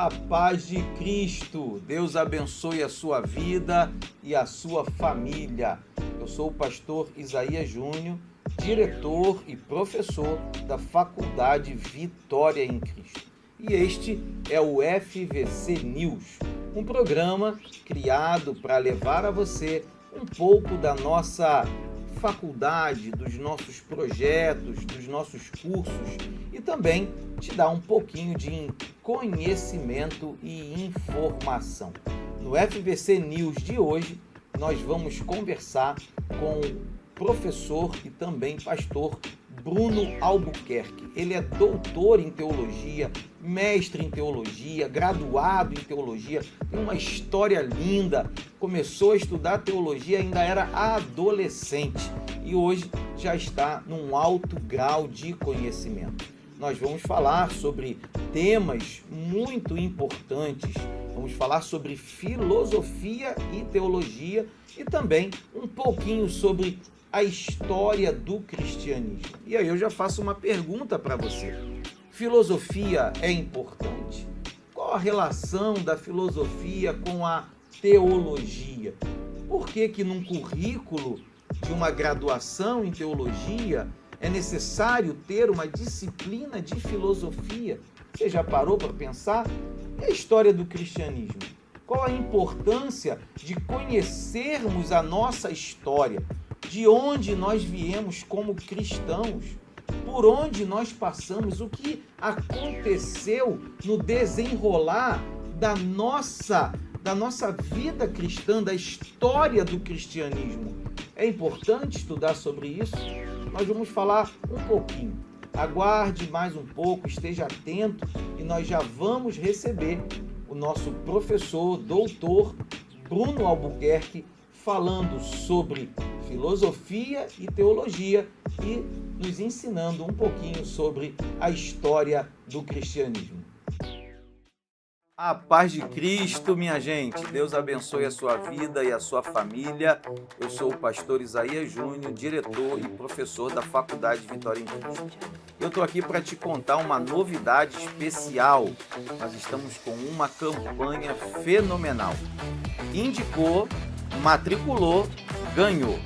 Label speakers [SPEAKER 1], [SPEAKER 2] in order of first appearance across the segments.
[SPEAKER 1] A paz de Cristo, Deus abençoe a sua vida e a sua família. Eu sou o pastor Isaías Júnior, diretor e professor da Faculdade Vitória em Cristo. E este é o FVC News, um programa criado para levar a você um pouco da nossa faculdade, dos nossos projetos, dos nossos cursos e também te dar um pouquinho de conhecimento e informação. No FVC News de hoje, nós vamos conversar com o professor e também pastor Bruno Albuquerque. Ele é doutor em teologia, mestre em teologia, graduado em teologia, tem uma história linda. Começou a estudar teologia, ainda era adolescente e hoje já está num alto grau de conhecimento. Nós vamos falar sobre temas muito importantes, vamos falar sobre filosofia e teologia e também um pouquinho sobre a história do cristianismo. E aí eu já faço uma pergunta para você. Filosofia é importante? Qual a relação da filosofia com a teologia? Por que num currículo de uma graduação em teologia é necessário ter uma disciplina de filosofia? Você já parou para pensar? E a história do cristianismo? Qual a importância de conhecermos a nossa história? De onde nós viemos como cristãos? Por onde nós passamos? O que aconteceu no desenrolar da nossa vida cristã, da história do cristianismo? É importante estudar sobre isso? Nós vamos falar um pouquinho. Aguarde mais um pouco, esteja atento e nós já vamos receber o nosso professor, doutor Bruno Albuquerque, falando sobre filosofia e teologia e nos ensinando um pouquinho sobre a história do cristianismo. A paz de Cristo, minha gente. Deus abençoe a sua vida e a sua família. Eu sou o pastor Isaías Júnior, diretor e professor da Faculdade Vitória em Cristo. Eu estou aqui para te contar uma novidade especial. Nós estamos com uma campanha fenomenal. Indicou, matriculou, ganhou.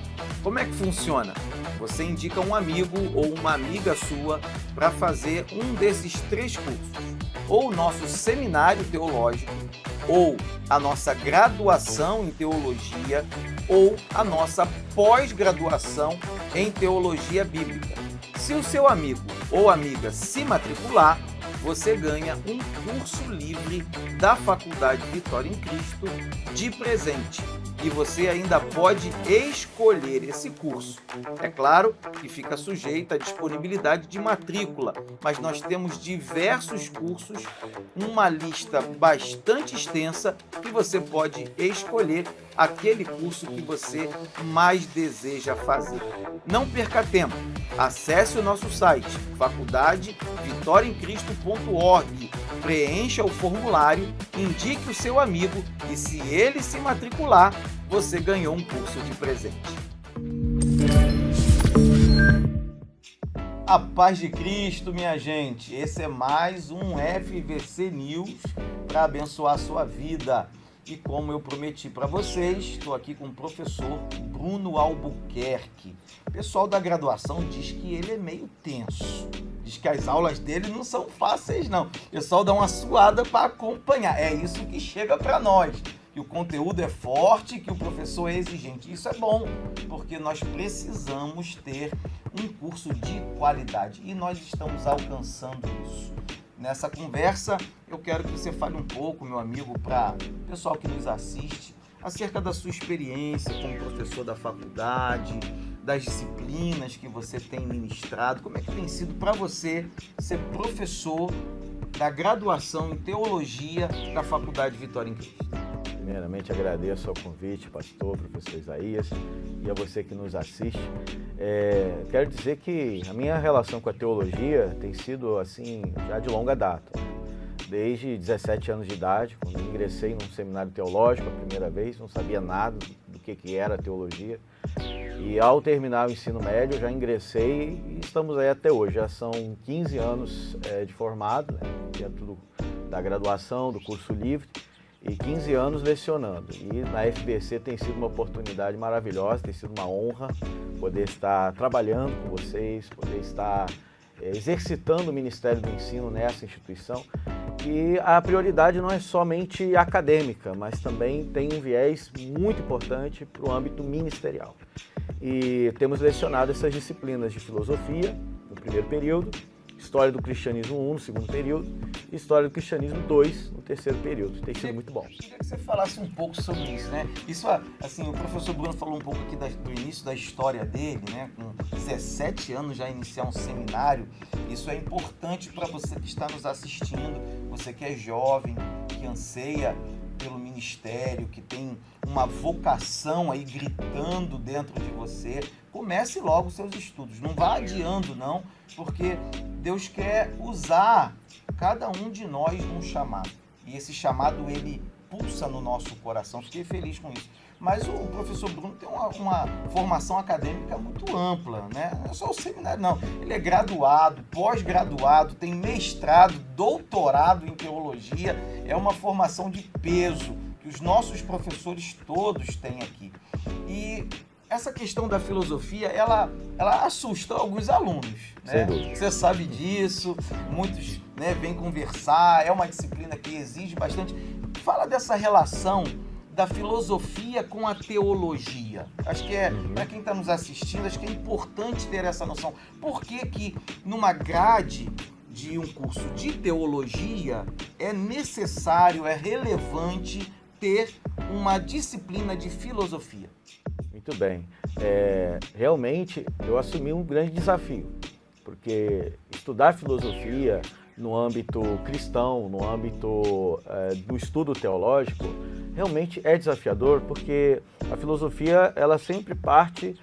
[SPEAKER 1] Como é que funciona? Você indica um amigo ou uma amiga sua para fazer um desses 3 cursos. Ou o nosso seminário teológico, ou a nossa graduação em teologia, ou a nossa pós-graduação em teologia bíblica. Se o seu amigo ou amiga se matricular, você ganha um curso livre da Faculdade Vitória em Cristo de presente. E você ainda pode escolher esse curso. É claro que fica sujeito à disponibilidade de matrícula, mas nós temos diversos cursos, uma lista bastante extensa que você pode escolher aquele curso que você mais deseja fazer. Não perca tempo. Acesse o nosso site faculdadevitoriaemcristo.org, preencha o formulário, indique o seu amigo e se ele se matricular, você ganhou um curso de presente. A paz de Cristo, minha gente. Esse é mais um FVC News para abençoar a sua vida. E como eu prometi para vocês, estou aqui com o professor Bruno Albuquerque. O pessoal da graduação diz que ele é meio tenso. Diz que as aulas dele não são fáceis, não. O pessoal dá uma suada para acompanhar. É isso que chega para nós. Que o conteúdo é forte, que o professor é exigente. Isso é bom, porque nós precisamos ter um curso de qualidade. E nós estamos alcançando isso. Nessa conversa, eu quero que você fale um pouco, meu amigo, para o pessoal que nos assiste, acerca da sua experiência como professor da faculdade, das disciplinas que você tem ministrado. Como é que tem sido para você ser professor da graduação em teologia da Faculdade Vitória em Cristo?
[SPEAKER 2] Primeiramente, agradeço ao convite, pastor, professor Isaías, e a você que nos assiste. Quero dizer que a minha relação com a teologia tem sido assim já de longa data. Desde 17 anos de idade, quando eu ingressei num seminário teológico a primeira vez, não sabia nada do que era teologia. E ao terminar o ensino médio, já ingressei e estamos aí até hoje. Já são 15 anos de formado, né, dentro da graduação, do curso livre, e 15 anos lecionando. E na FBC tem sido uma oportunidade maravilhosa, tem sido uma honra poder estar trabalhando com vocês, poder estar exercitando o Ministério do Ensino nessa instituição. E a prioridade não é somente acadêmica, mas também tem um viés muito importante para o âmbito ministerial. E temos lecionado essas disciplinas de filosofia no primeiro período, História do Cristianismo 1 no segundo período e História do Cristianismo 2 no terceiro período. Tem sido muito bom.
[SPEAKER 1] Queria que você falasse um pouco sobre isso, né? Isso, assim, o professor Bruno falou um pouco aqui do início da história dele, né? Com 17 anos já iniciar um seminário. Isso é importante para você que está nos assistindo, você que é jovem, que anseia pelo ministério, que tem uma vocação aí gritando dentro de você. Comece logo os seus estudos, não vá adiando não, porque Deus quer usar cada um de nós num chamado. E esse chamado, ele pulsa no nosso coração. Fiquei feliz com isso. Mas o professor Bruno tem uma formação acadêmica muito ampla, né? Não é só o seminário, não. Ele é graduado, pós-graduado, tem mestrado, doutorado em teologia. É uma formação de peso que os nossos professores todos têm aqui. E essa questão da filosofia, ela assusta alguns alunos, né? Você sabe disso, muitos, né, vêm conversar, é uma disciplina que exige bastante. Fala dessa relação da filosofia com a teologia. Acho que para quem está nos assistindo, acho que é importante ter essa noção. Por que que numa grade de um curso de teologia é necessário, é relevante ter uma disciplina de filosofia?
[SPEAKER 2] Muito bem. Realmente eu assumi um grande desafio, porque estudar filosofia no âmbito cristão, no âmbito do estudo teológico, realmente é desafiador, porque a filosofia ela sempre parte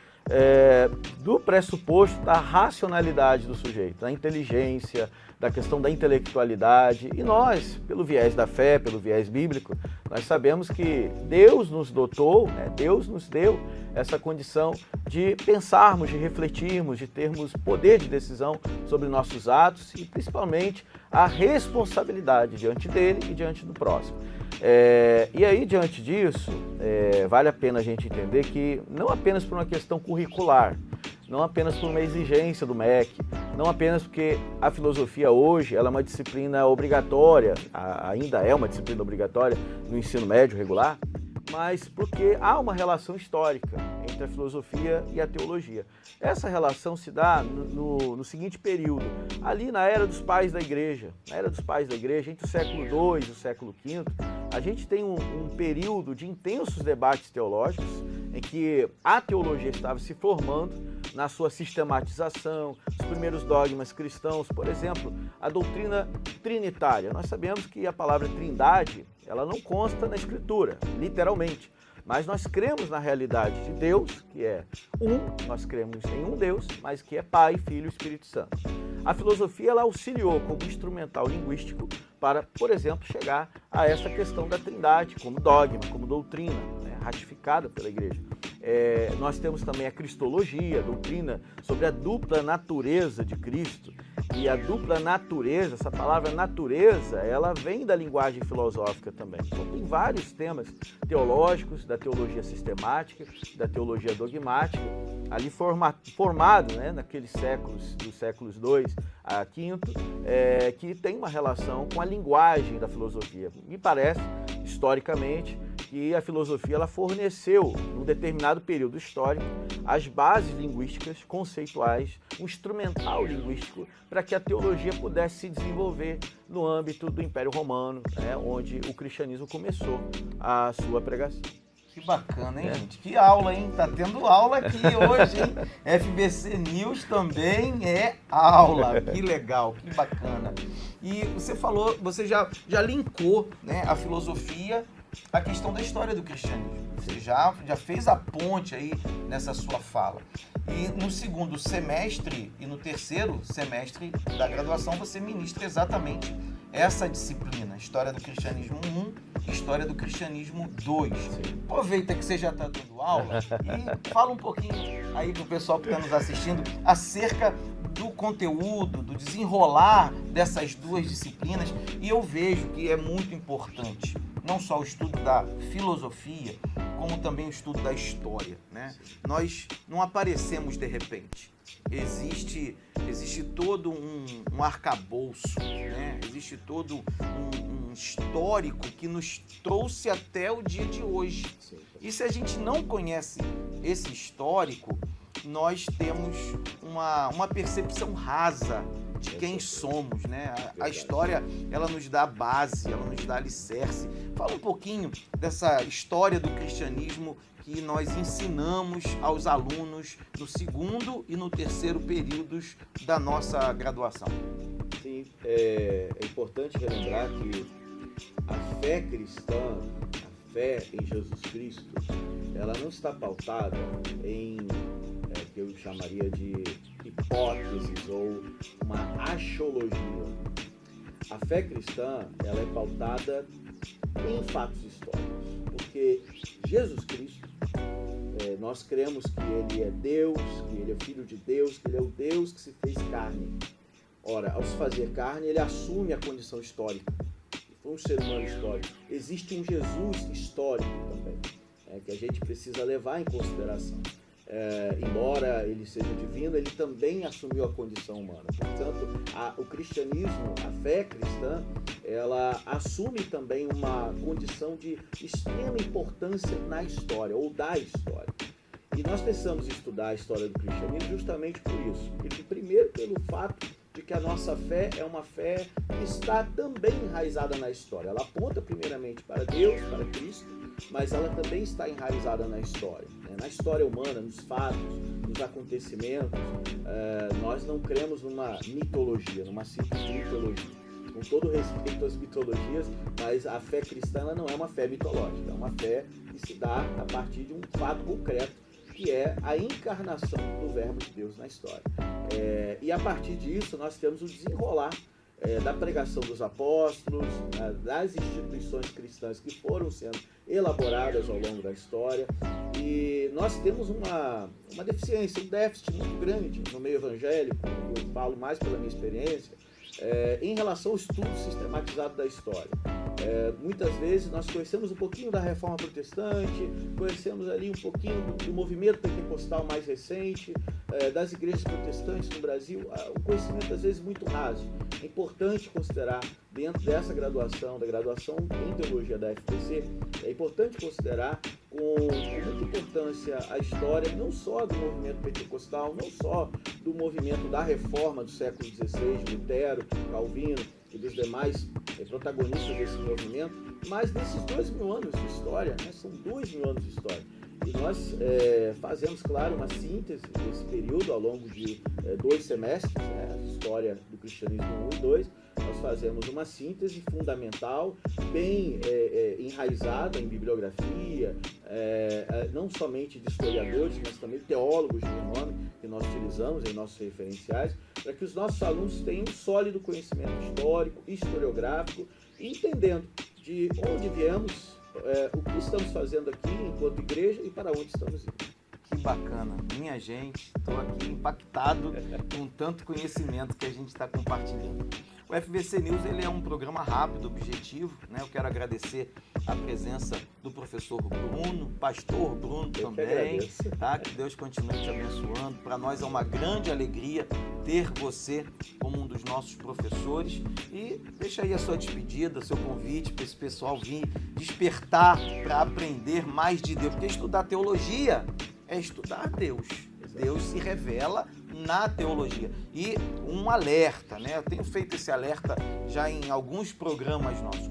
[SPEAKER 2] do pressuposto da racionalidade do sujeito, da inteligência, da questão da intelectualidade. E nós, pelo viés da fé, pelo viés bíblico, nós sabemos que Deus nos dotou, né? Deus nos deu essa condição de pensarmos, de refletirmos, de termos poder de decisão sobre nossos atos e principalmente a responsabilidade diante dele e diante do próximo. E aí, diante disso, vale a pena a gente entender que não apenas por uma questão curricular, não apenas por uma exigência do MEC, não apenas porque a filosofia hoje ela é uma disciplina obrigatória, ainda é uma disciplina obrigatória no ensino médio regular, mas porque há uma relação histórica entre a filosofia e a teologia. Essa relação se dá no seguinte período, ali na era dos pais da igreja. Na era dos pais da igreja, entre o século II e o século V, a gente tem um período de intensos debates teológicos em que a teologia estava se formando na sua sistematização, os primeiros dogmas cristãos, por exemplo, a doutrina trinitária. Nós sabemos que a palavra trindade, ela não consta na Escritura, literalmente, mas nós cremos na realidade de Deus, que é nós cremos em um Deus, mas que é Pai, Filho e Espírito Santo. A filosofia ela auxiliou como instrumental linguístico para, por exemplo, chegar a essa questão da trindade como dogma, como doutrina, né, ratificada pela igreja. Nós temos também a cristologia, a doutrina sobre a dupla natureza de Cristo. E a dupla natureza, essa palavra natureza, ela vem da linguagem filosófica também. Então tem vários temas teológicos, da teologia sistemática, da teologia dogmática, ali formado, né, naqueles séculos, dos séculos II a V, que tem uma relação com a linguagem da filosofia. Me parece, historicamente, que a filosofia ela forneceu, num determinado período histórico, as bases linguísticas, conceituais, um instrumental linguístico para que a teologia pudesse se desenvolver no âmbito do Império Romano, né, onde o cristianismo começou a sua pregação.
[SPEAKER 1] Que bacana, hein, gente? Que aula, hein? Tá tendo aula aqui hoje, hein? FBC News também é aula. Que legal, que bacana. E você falou, você já linkou, né, a filosofia à questão da história do cristianismo. Você já fez a ponte aí nessa sua fala. E no segundo semestre e no terceiro semestre da graduação você ministra exatamente essa disciplina, História do Cristianismo 1 e História do Cristianismo 2. Aproveita que você já está dando aula e fala um pouquinho aí para o pessoal que está nos assistindo acerca do conteúdo, do desenrolar dessas duas disciplinas, e eu vejo que é muito importante, não só o estudo da filosofia, como também o estudo da história, né? Nós não aparecemos de repente. Existe todo um arcabouço, né? Existe todo um histórico que nos trouxe até o dia de hoje. E se a gente não conhece esse histórico, nós temos uma percepção rasa de quem somos, né? A história, ela nos dá base, ela nos dá alicerce. Fala um pouquinho dessa história do cristianismo que nós ensinamos aos alunos no segundo e no terceiro períodos da nossa graduação.
[SPEAKER 2] Sim, é importante relembrar que a fé cristã, a fé em Jesus Cristo, ela não está pautada em que eu chamaria de hipóteses ou uma axiologia. A fé cristã, ela é pautada em fatos históricos, porque Jesus Cristo, nós cremos que Ele é Deus, que Ele é Filho de Deus, que Ele é o Deus que se fez carne. Ora, ao se fazer carne, Ele assume a condição histórica. Ele foi um ser humano histórico. Existe um Jesus histórico também, que a gente precisa levar em consideração. Embora ele seja divino, ele também assumiu a condição humana. Portanto, o cristianismo, a fé cristã, ela assume também uma condição de extrema importância na história, ou da história. E nós precisamos estudar a história do cristianismo justamente por isso. Primeiro, pelo fato de que a nossa fé é uma fé que está também enraizada na história. Ela aponta primeiramente para Deus, para Cristo, mas ela também está enraizada na história, né? Na história humana, nos fatos, nos acontecimentos. Nós não cremos numa mitologia, numa simples mitologia. Com todo respeito às mitologias, mas a fé cristã ela não é uma fé mitológica, é uma fé que se dá a partir de um fato concreto, que é a encarnação do Verbo de Deus na história. E a partir disso nós temos o desenrolar da pregação dos apóstolos, das instituições cristãs que foram sendo elaboradas ao longo da história, e nós temos uma deficiência, um déficit muito grande no meio evangélico, eu falo mais pela minha experiência, em relação ao estudo sistematizado da história. Muitas vezes nós conhecemos um pouquinho da Reforma Protestante, conhecemos ali um pouquinho do movimento pentecostal mais recente, das igrejas protestantes no Brasil, um conhecimento às vezes muito raso. É importante considerar, dentro dessa graduação, da graduação em teologia da FPC, é importante considerar com muita importância a história não só do movimento pentecostal, não só do movimento da Reforma do século XVI, de Lutero, Calvino e dos demais protagonistas desse movimento, mas desses 2000 anos de história, né? São 2000 anos de história. E nós fazemos, claro, uma síntese desse período ao longo de 2 semestres, né? A história do cristianismo 1 e 2, nós fazemos uma síntese fundamental, bem enraizada em bibliografia, não somente de historiadores, mas também teólogos de renome que nós utilizamos em nossos referenciais, para que os nossos alunos tenham um sólido conhecimento histórico, historiográfico, entendendo de onde viemos, o que estamos fazendo aqui enquanto igreja e para onde estamos indo.
[SPEAKER 1] Que bacana. Minha gente, estou aqui impactado com tanto conhecimento que a gente está compartilhando. O FVC News ele é um programa rápido, objetivo, né? Eu quero agradecer a presença do professor Bruno, pastor Bruno também, tá? Que Deus continue te abençoando. Para nós é uma grande alegria ter você como um dos nossos professores. E deixa aí a sua despedida, seu convite para esse pessoal vir despertar para aprender mais de Deus. Porque estudar teologia é estudar Deus. Deus se revela na teologia. E um alerta, né? Eu tenho feito esse alerta já em alguns programas nossos.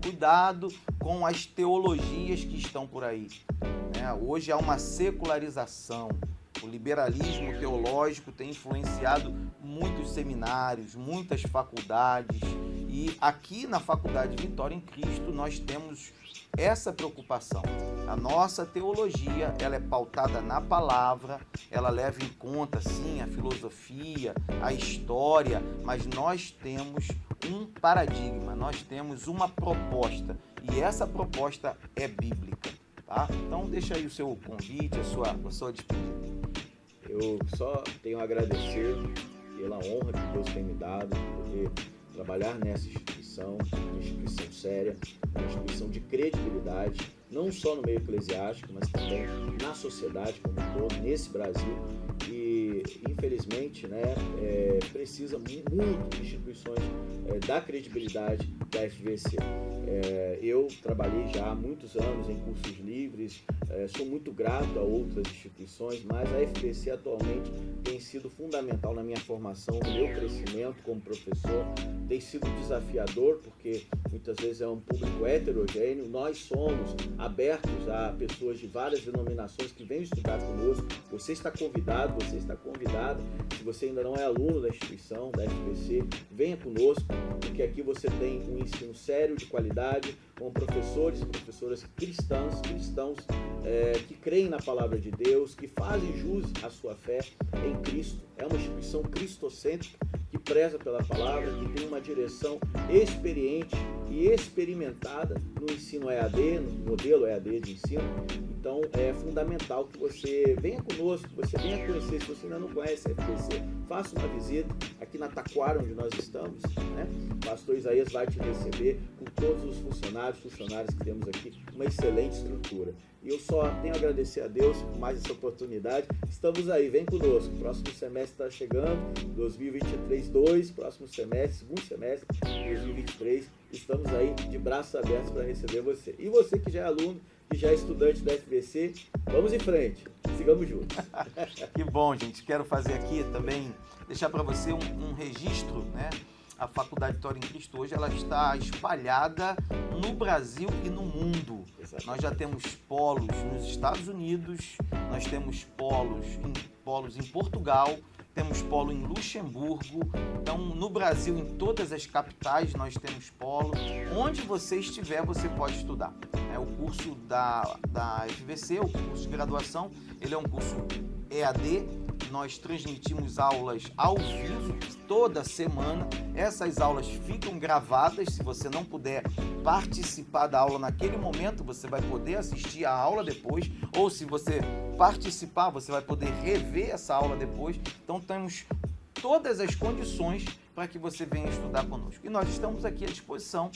[SPEAKER 1] Cuidado com as teologias que estão por aí, né? Hoje há uma secularização. O liberalismo teológico tem influenciado muitos seminários, muitas faculdades. E aqui na Faculdade Vitória em Cristo nós temos essa preocupação. A nossa teologia, ela é pautada na palavra, ela leva em conta, sim, a filosofia, a história, mas nós temos um paradigma, nós temos uma proposta, e essa proposta é bíblica, tá? Então, deixa aí o seu convite, a sua despedida.
[SPEAKER 2] Eu só tenho a agradecer pela honra que Deus tem me dado de poder trabalhar nessa instituição, uma instituição séria, uma instituição de credibilidade, não só no meio eclesiástico, mas também na sociedade como um todo, nesse Brasil. E, infelizmente, precisa muito de instituições da credibilidade da FVC. Eu trabalhei já há muitos anos em cursos livres, sou muito grato a outras instituições, mas a FVC atualmente tem sido fundamental na minha formação, no meu crescimento como professor. Tem sido desafiador, porque muitas vezes é um público heterogêneo. Nós somos abertos a pessoas de várias denominações que vêm estudar conosco. Você está convidado, você está convidada. Se você ainda não é aluno da instituição, da FVC, venha conosco, porque aqui você tem um ensino sério, de qualidade, com professores e professoras cristãos que creem na palavra de Deus, que fazem jus à sua fé em Cristo. É uma instituição cristocêntrica que preza pela palavra, que tem uma direção experiente e experimentada no ensino EAD, no modelo EAD de ensino. Então é fundamental que você venha conosco, que você venha conhecer. Se você ainda não conhece a FVC, faça uma visita aqui na Taquara, onde nós estamos, O pastor Isaías vai te receber com todos os funcionários que temos aqui, uma excelente estrutura. E eu só tenho a agradecer a Deus por mais essa oportunidade. Estamos aí, vem conosco. Próximo semestre está chegando, 2023-2, próximo semestre, segundo semestre, 2023. Estamos aí de braços abertos para receber você. E você que já é aluno, que já é estudante da FVC, vamos em frente, sigamos juntos.
[SPEAKER 1] Que bom, gente. Quero fazer aqui também, deixar para você um registro, A Faculdade Vitória em Cristo hoje ela está espalhada no Brasil e no mundo. Exatamente. Nós já temos polos nos Estados Unidos, nós temos polos em Portugal, temos polo em Luxemburgo. Então, no Brasil, em todas as capitais, nós temos polo. Onde você estiver, você pode estudar. O curso da FVC, o curso de graduação, ele é um curso EAD. Nós transmitimos aulas ao vivo toda semana. Essas aulas ficam gravadas. Se você não puder participar da aula naquele momento, você vai poder assistir a aula depois. Ou se você participar, você vai poder rever essa aula depois. Então, temos todas as condições para que você venha estudar conosco. E nós estamos aqui à disposição,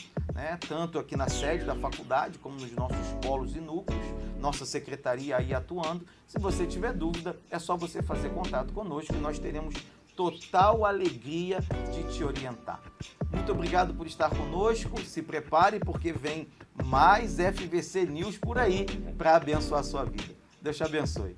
[SPEAKER 1] tanto aqui na sede da faculdade, como nos nossos polos e núcleos, nossa secretaria aí atuando. Se você tiver dúvida, é só você fazer contato conosco e nós teremos total alegria de te orientar. Muito obrigado por estar conosco. Se prepare, porque vem mais FVC News por aí para abençoar a sua vida. Deus te abençoe.